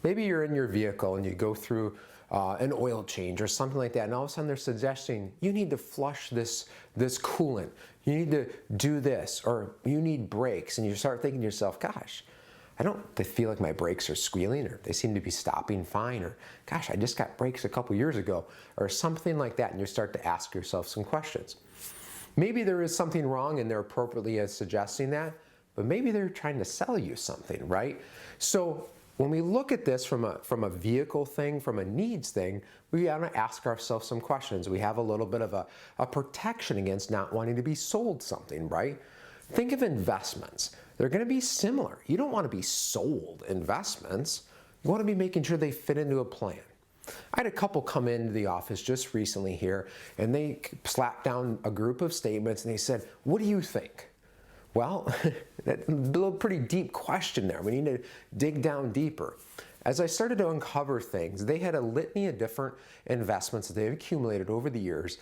Maybe you're in your vehicle and you go through an oil change or something like that, and all of a sudden they're suggesting you need to flush this coolant, you need to do this, or you need brakes, and you start thinking to yourself, gosh, I don't feel like my brakes are squealing, or they seem to be stopping fine, or gosh, I just got brakes a couple years ago, or something like that, and you start to ask yourself some questions. Maybe there is something wrong and they're appropriately suggesting that, but maybe they're trying to sell you something, right? So when we look at this from a vehicle thing, from a needs thing, we want to ask ourselves some questions. We have a little bit of a protection against not wanting to be sold something, right? Think of investments. They're going to be similar. You don't want to be sold investments. You want to be making sure they fit into a plan. I had a couple come into the office just recently here, and they slapped down a group of statements and they said, "What do you think?" Well, that's a pretty deep question there. We need to dig down deeper. As I started to uncover things, they had a litany of different investments that they've accumulated over the years,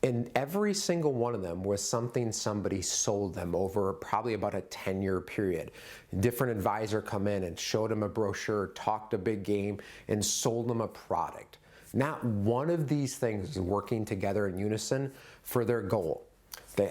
and every single one of them was something somebody sold them over probably about a 10-year period. A different advisor come in and showed them a brochure, talked a big game, and sold them a product. Not one of these things is working together in unison for their goal.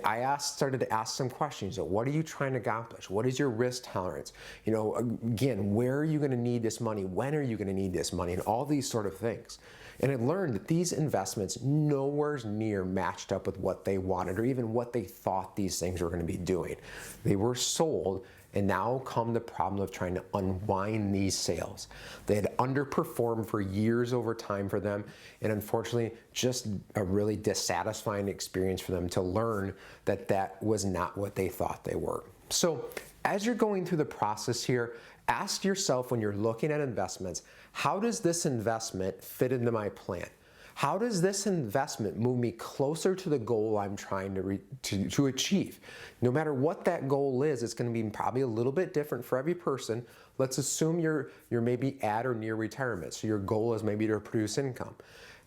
I started to ask some questions. So what are you trying to accomplish? What is your risk tolerance? Again, where are you going to need this money? When are you going to need this money? And all these sort of things. And I learned that these investments nowhere near matched up with what they wanted or even what they thought these things were going to be doing. They were sold, and now come the problem of trying to unwind these sales. They had underperformed for years over time for them, and unfortunately, just a really dissatisfying experience for them to learn that that was not what they thought they were. So as you're going through the process here, ask yourself when you're looking at investments, how does this investment fit into my plan? How does this investment move me closer to the goal I'm trying to achieve? No matter what that goal is, it's going to be probably a little bit different for every person. Let's assume you're maybe at or near retirement, so your goal is maybe to produce income.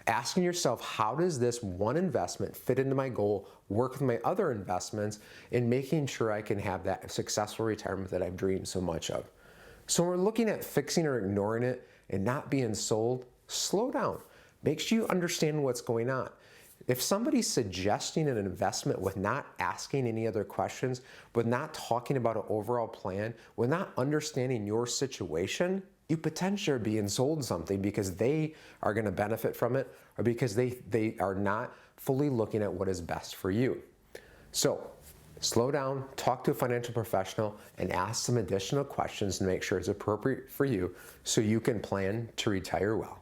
Asking yourself, how does this one investment fit into my goal, work with my other investments, and making sure I can have that successful retirement that I've dreamed so much of. So when we're looking at fixing or ignoring it and not being sold, slow down. Make sure you understand what's going on. If somebody's suggesting an investment with not asking any other questions, with not talking about an overall plan, with not understanding your situation, you potentially are being sold something because they are going to benefit from it, or because they are not fully looking at what is best for you. So slow down, talk to a financial professional, and ask some additional questions to make sure it's appropriate for you so you can plan to retire well.